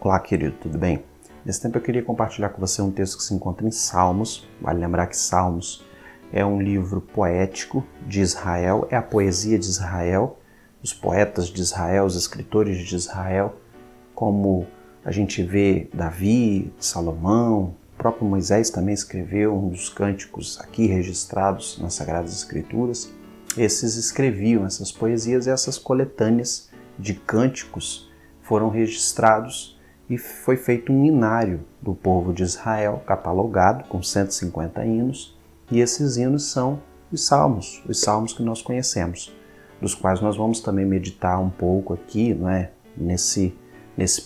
Olá, querido, tudo bem? Nesse tempo eu queria compartilhar com você um texto que se encontra em Salmos. Vale lembrar que Salmos é um livro poético de Israel, é a poesia de Israel, os poetas de Israel, os escritores de Israel, como a gente vê Davi, Salomão, o próprio Moisés também escreveu um dos cânticos aqui registrados nas Sagradas Escrituras. Esses escreviam essas poesias e essas coletâneas de cânticos foram registrados e foi feito um hinário do povo de Israel, catalogado com 150 hinos, e esses hinos são os salmos que nós conhecemos, dos quais nós vamos também meditar um pouco aqui, não é? Nesse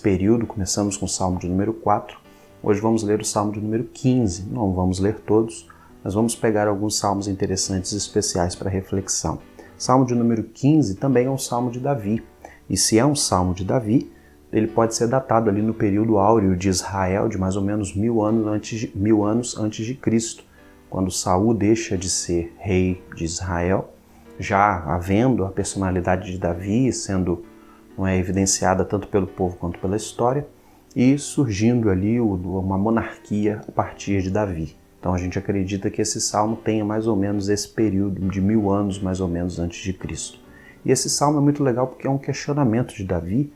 período. Começamos com o Salmo de número 4, hoje vamos ler o Salmo de número 15, não vamos ler todos, mas vamos pegar alguns salmos interessantes e especiais para reflexão. Salmo de número 15 também é um salmo de Davi, e se é um salmo de Davi, ele pode ser datado ali no período áureo de Israel, de mais ou menos 1000 anos antes de Cristo, quando Saul deixa de ser rei de Israel, já havendo a personalidade de Davi sendo evidenciada tanto pelo povo quanto pela história, e surgindo ali uma monarquia a partir de Davi. Então a gente acredita que esse salmo tenha mais ou menos esse período de 1000 anos mais ou menos antes de Cristo. E esse salmo é muito legal porque é um questionamento de Davi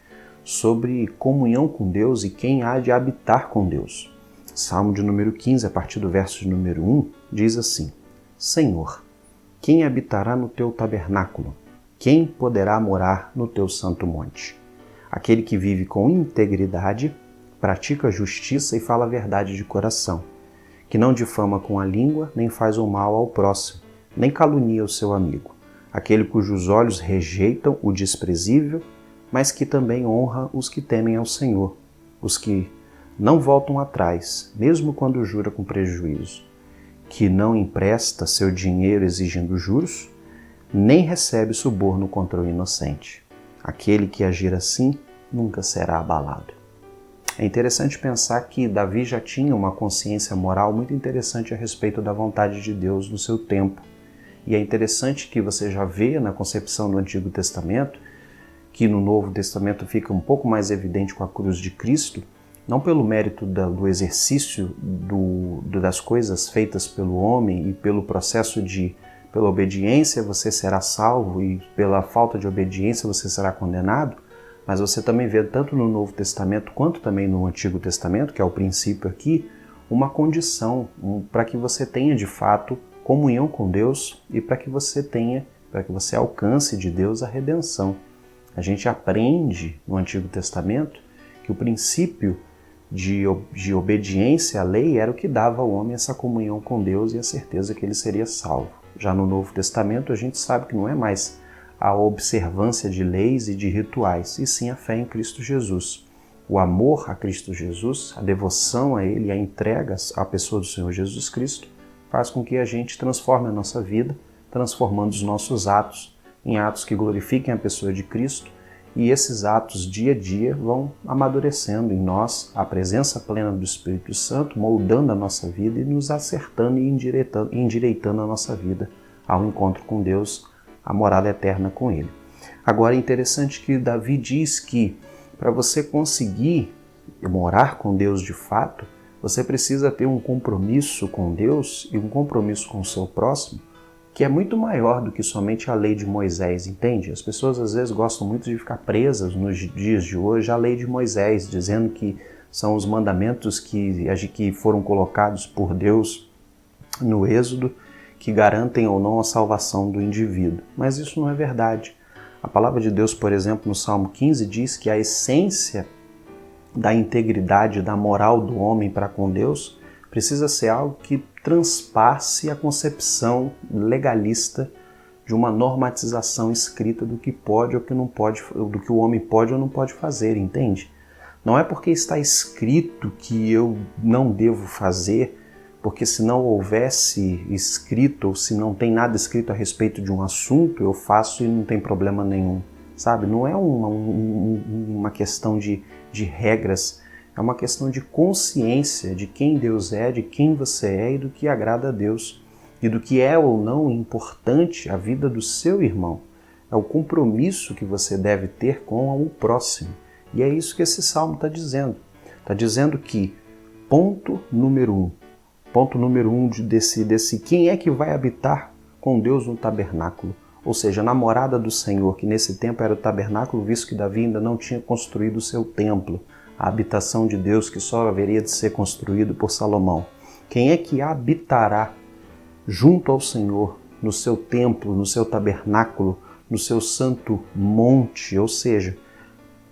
sobre comunhão com Deus e quem há de habitar com Deus. Salmo de número 15, a partir do verso de número 1, diz assim: Senhor, quem habitará no teu tabernáculo? Quem poderá morar no teu santo monte? Aquele que vive com integridade, pratica justiça e fala a verdade de coração, que não difama com a língua, nem faz o mal ao próximo, nem calunia o seu amigo. Aquele cujos olhos rejeitam o desprezível, mas que também honra os que temem ao Senhor, os que não voltam atrás, mesmo quando jura com prejuízo, que não empresta seu dinheiro exigindo juros, nem recebe suborno contra o inocente. Aquele que agir assim nunca será abalado. É interessante pensar que Davi já tinha uma consciência moral muito interessante a respeito da vontade de Deus no seu tempo. E é interessante que você já vê na concepção do Antigo Testamento, que no Novo Testamento fica um pouco mais evidente com a cruz de Cristo, não pelo mérito do exercício das coisas feitas pelo homem e pelo processo pela obediência você será salvo e pela falta de obediência você será condenado, mas você também vê tanto no Novo Testamento quanto também no Antigo Testamento, que é o princípio aqui, uma condição para que você tenha de fato comunhão com Deus e para que você alcance de Deus a redenção. A gente aprende no Antigo Testamento que o princípio de obediência à lei era o que dava ao homem essa comunhão com Deus e a certeza que ele seria salvo. Já no Novo Testamento a gente sabe que não é mais a observância de leis e de rituais, e sim a fé em Cristo Jesus. O amor a Cristo Jesus, a devoção a Ele, a entrega à pessoa do Senhor Jesus Cristo, faz com que a gente transforme a nossa vida, transformando os nossos atos em atos que glorifiquem a pessoa de Cristo, e esses atos dia a dia vão amadurecendo em nós a presença plena do Espírito Santo, moldando a nossa vida e nos acertando e endireitando a nossa vida ao encontro com Deus, a morada eterna com Ele. Agora é interessante que Davi diz que para você conseguir morar com Deus de fato, você precisa ter um compromisso com Deus e um compromisso com o seu próximo, que é muito maior do que somente a lei de Moisés, entende? As pessoas às vezes gostam muito de ficar presas nos dias de hoje à lei de Moisés, dizendo que são os mandamentos que foram colocados por Deus no Êxodo, que garantem ou não a salvação do indivíduo. Mas isso não é verdade. A palavra de Deus, por exemplo, no Salmo 15, diz que a essência da integridade, da moral do homem para com Deus precisa ser algo que transpasse a concepção legalista de uma normatização escrita do que pode ou que não pode, do que o homem pode ou não pode fazer, entende? Não é porque está escrito que eu não devo fazer, porque se não houvesse escrito ou se não tem nada escrito a respeito de um assunto, eu faço e não tem problema nenhum, sabe? Não é uma questão de regras, é uma questão de consciência de quem Deus é, de quem você é e do que agrada a Deus e do que é ou não importante a vida do seu irmão. É o compromisso que você deve ter com o próximo. E é isso que esse salmo está dizendo. Está dizendo que ponto número um desse quem é que vai habitar com Deus no tabernáculo, ou seja, a namorada do Senhor, que nesse tempo era o tabernáculo, visto que Davi ainda não tinha construído o seu templo, a habitação de Deus que só haveria de ser construído por Salomão. Quem é que habitará junto ao Senhor, no seu templo, no seu tabernáculo, no seu santo monte, ou seja,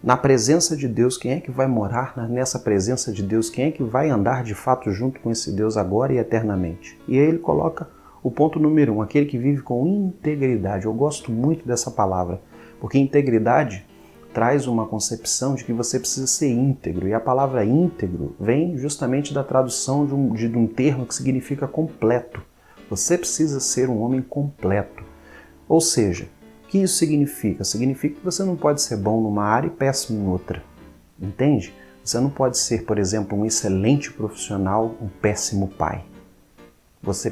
na presença de Deus? Quem é que vai morar nessa presença de Deus? Quem é que vai andar de fato junto com esse Deus agora e eternamente? E aí ele coloca o ponto número 1, aquele que vive com integridade. Eu gosto muito dessa palavra, porque integridade traz uma concepção de que você precisa ser íntegro, e a palavra íntegro vem justamente da tradução de um termo que significa completo. Você precisa ser um homem completo. Ou seja, o que isso significa? Significa que você não pode ser bom numa área e péssimo em outra. Entende? Você não pode ser, por exemplo, um excelente profissional, um péssimo pai. Você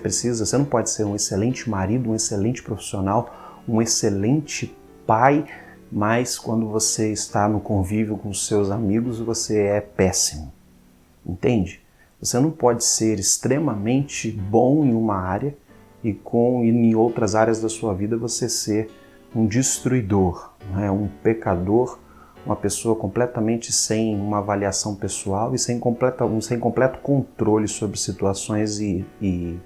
não pode ser um excelente marido, um excelente profissional, um excelente pai, mas quando você está no convívio com os seus amigos, você é péssimo. Entende? Você não pode ser extremamente bom em uma área e em outras áreas da sua vida você ser um destruidor, né? Um pecador, uma pessoa completamente sem uma avaliação pessoal e sem completo controle sobre situações e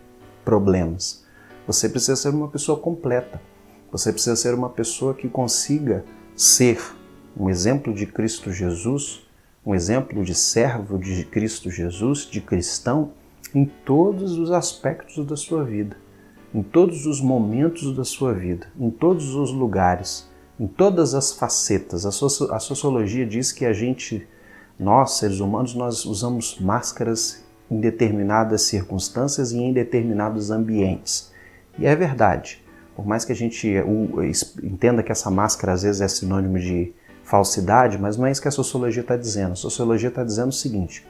problemas. Você precisa ser uma pessoa completa. Você precisa ser uma pessoa que consiga ser um exemplo de Cristo Jesus, um exemplo de servo de Cristo Jesus, de cristão, em todos os aspectos da sua vida, em todos os momentos da sua vida, em todos os lugares, em todas as facetas. A sociologia diz que nós, seres humanos, nós usamos máscaras em determinadas circunstâncias e em determinados ambientes. E é verdade. Por mais que a gente entenda que essa máscara às vezes é sinônimo de falsidade, mas não é isso que a sociologia está dizendo. A sociologia está dizendo o seguinte: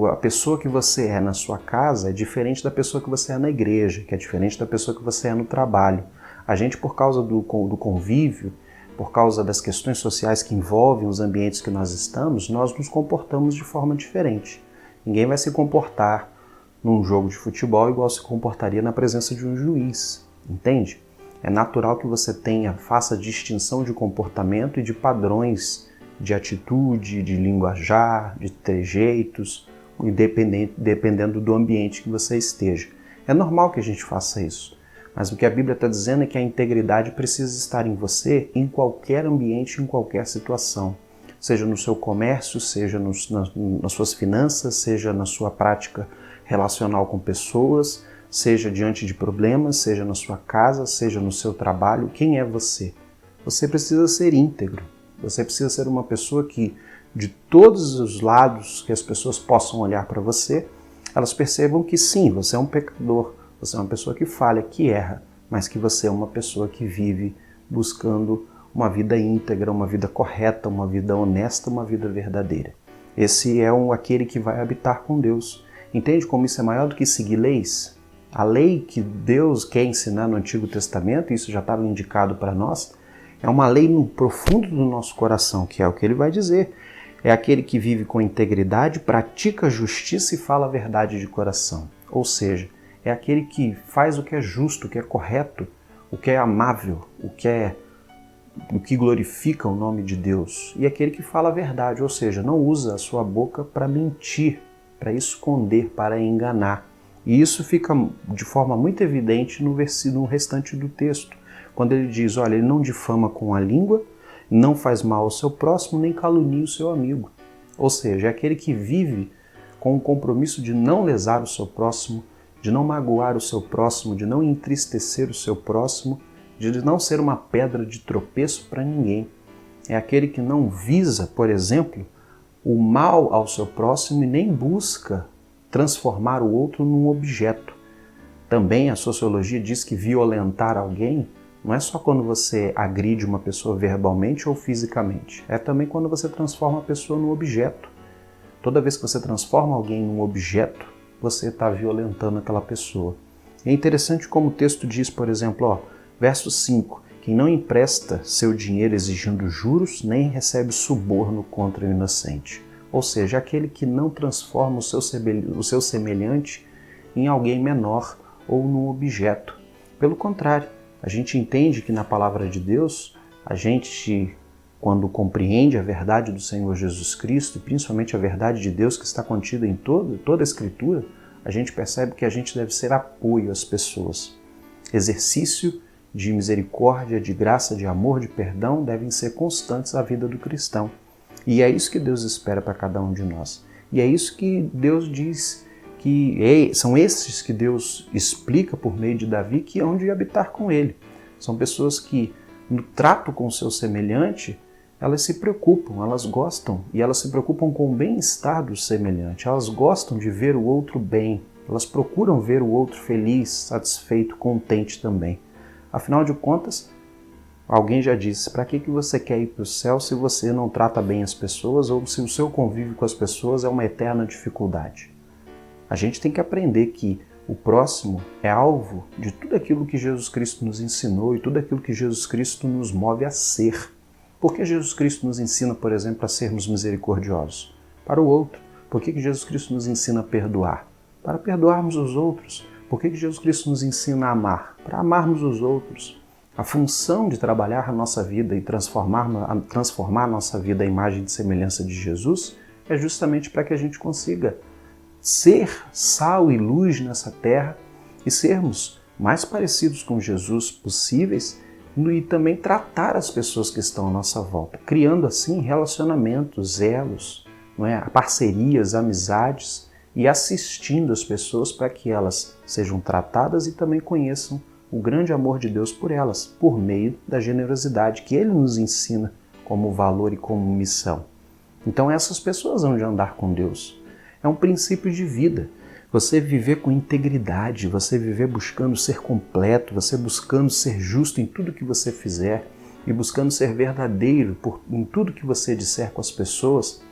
a pessoa que você é na sua casa é diferente da pessoa que você é na igreja, que é diferente da pessoa que você é no trabalho. A gente, por causa do convívio, por causa das questões sociais que envolvem os ambientes que nós estamos, nós nos comportamos de forma diferente. Ninguém vai se comportar num jogo de futebol igual se comportaria na presença de um juiz, entende? É natural que você faça distinção de comportamento e de padrões de atitude, de linguajar, de trejeitos, dependendo do ambiente que você esteja. É normal que a gente faça isso, mas o que a Bíblia está dizendo é que a integridade precisa estar em você em qualquer ambiente, em qualquer situação. Seja no seu comércio, seja nas suas finanças, seja na sua prática relacional com pessoas, seja diante de problemas, seja na sua casa, seja no seu trabalho. Quem é você? Você precisa ser íntegro. Você precisa ser uma pessoa que, de todos os lados que as pessoas possam olhar para você, elas percebam que sim, você é um pecador, você é uma pessoa que falha, que erra, mas que você é uma pessoa que vive buscando uma vida íntegra, uma vida correta, uma vida honesta, uma vida verdadeira. Esse é aquele que vai habitar com Deus. Entende como isso é maior do que seguir leis? A lei que Deus quer ensinar no Antigo Testamento, isso já estava indicado para nós, é uma lei no profundo do nosso coração, que é o que ele vai dizer. É aquele que vive com integridade, pratica a justiça e fala a verdade de coração. Ou seja, é aquele que faz o que é justo, o que é correto, o que é amável, o que glorifica o nome de Deus. E aquele que fala a verdade, ou seja, não usa a sua boca para mentir, para esconder, para enganar. E isso fica de forma muito evidente no restante do texto, quando ele diz, olha, ele não difama com a língua, não faz mal ao seu próximo, nem calunia o seu amigo. Ou seja, é aquele que vive com o compromisso de não lesar o seu próximo, de não magoar o seu próximo, de não entristecer o seu próximo, de não ser uma pedra de tropeço para ninguém. É aquele que não visa, por exemplo, o mal ao seu próximo e nem busca transformar o outro num objeto. Também a sociologia diz que violentar alguém não é só quando você agride uma pessoa verbalmente ou fisicamente, é também quando você transforma a pessoa num objeto. Toda vez que você transforma alguém num objeto, você está violentando aquela pessoa. É interessante como o texto diz, por exemplo, verso 5, quem não empresta seu dinheiro exigindo juros, nem recebe suborno contra o inocente. ou seja, aquele que não transforma o seu semelhante em alguém menor ou num objeto. Pelo contrário, a gente entende que na palavra de Deus, a gente, quando compreende a verdade do Senhor Jesus Cristo, e principalmente a verdade de Deus que está contida em toda a Escritura, a gente percebe que a gente deve ser apoio às pessoas. Exercício de misericórdia, de graça, de amor, de perdão devem ser constantes na vida do cristão. E é isso que Deus espera para cada um de nós. E é isso que Deus diz que são esses que Deus explica por meio de Davi que hão de habitar com ele. São pessoas que, no trato com o seu semelhante, elas se preocupam, elas gostam, e elas se preocupam com o bem-estar do semelhante. Elas gostam de ver o outro bem, elas procuram ver o outro feliz, satisfeito, contente também. Afinal de contas, alguém já disse, para que você quer ir para o céu se você não trata bem as pessoas ou se o seu convívio com as pessoas é uma eterna dificuldade? A gente tem que aprender que o próximo é alvo de tudo aquilo que Jesus Cristo nos ensinou e tudo aquilo que Jesus Cristo nos move a ser. Por que Jesus Cristo nos ensina, por exemplo, a sermos misericordiosos? Para o outro. Por que Jesus Cristo nos ensina a perdoar? Para perdoarmos os outros. Por que Jesus Cristo nos ensina a amar? Para amarmos os outros. A função de trabalhar a nossa vida e transformar a nossa vida à imagem e semelhança de Jesus é justamente para que a gente consiga ser sal e luz nessa terra e sermos mais parecidos com Jesus possíveis e também tratar as pessoas que estão à nossa volta, criando assim relacionamentos, elos, parcerias, amizades e assistindo as pessoas para que elas sejam tratadas e também conheçam o grande amor de Deus por elas, por meio da generosidade que Ele nos ensina como valor e como missão. Então essas pessoas vão de andar com Deus. É um princípio de vida. Você viver com integridade, você viver buscando ser completo, você buscando ser justo em tudo que você fizer e buscando ser verdadeiro em tudo que você disser com as pessoas,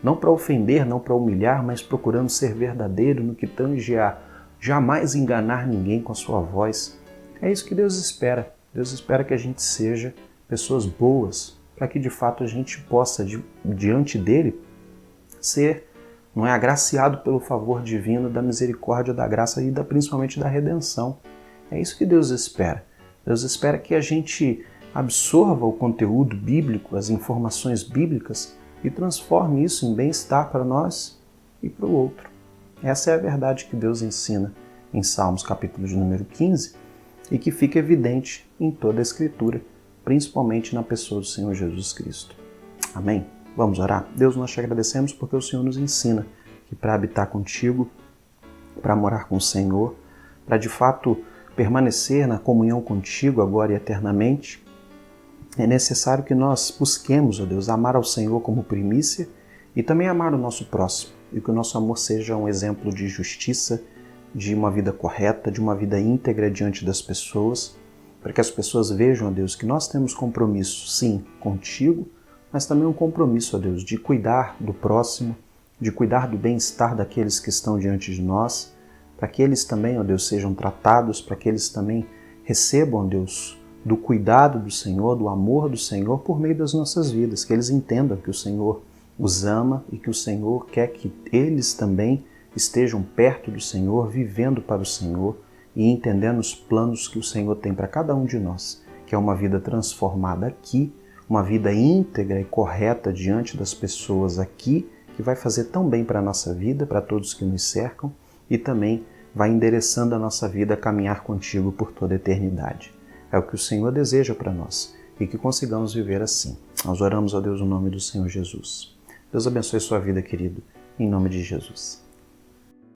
não para ofender, não para humilhar, mas procurando ser verdadeiro no que tange a jamais enganar ninguém com a sua voz. É isso que Deus espera. Deus espera que a gente seja pessoas boas, para que de fato a gente possa, diante dele, ser agraciado pelo favor divino, da misericórdia, da graça e principalmente da redenção. É isso que Deus espera. Deus espera que a gente absorva o conteúdo bíblico, as informações bíblicas e transforme isso em bem-estar para nós e para o outro. Essa é a verdade que Deus ensina em Salmos capítulo de número 15 e que fica evidente em toda a Escritura, principalmente na pessoa do Senhor Jesus Cristo. Amém? Vamos orar? Deus, nós te agradecemos porque o Senhor nos ensina que para habitar contigo, para morar com o Senhor, para de fato permanecer na comunhão contigo agora e eternamente, é necessário que nós busquemos, ó Deus, amar ao Senhor como primícia e também amar o nosso próximo, e que o nosso amor seja um exemplo de justiça, de uma vida correta, de uma vida íntegra diante das pessoas, para que as pessoas vejam, ó Deus, que nós temos compromisso, sim, contigo, mas também um compromisso, ó Deus, de cuidar do próximo, de cuidar do bem-estar daqueles que estão diante de nós, para que eles também, ó Deus, sejam tratados, para que eles também recebam, ó Deus, do cuidado do Senhor, do amor do Senhor por meio das nossas vidas, que eles entendam que o Senhor os ama e que o Senhor quer que eles também estejam perto do Senhor, vivendo para o Senhor e entendendo os planos que o Senhor tem para cada um de nós, que é uma vida transformada aqui, uma vida íntegra e correta diante das pessoas aqui, que vai fazer tão bem para a nossa vida, para todos que nos cercam, e também vai endereçando a nossa vida a caminhar contigo por toda a eternidade. É o que o Senhor deseja para nós, e que consigamos viver assim. Nós oramos, ó Deus, no nome do Senhor Jesus. Deus abençoe sua vida, querido, em nome de Jesus.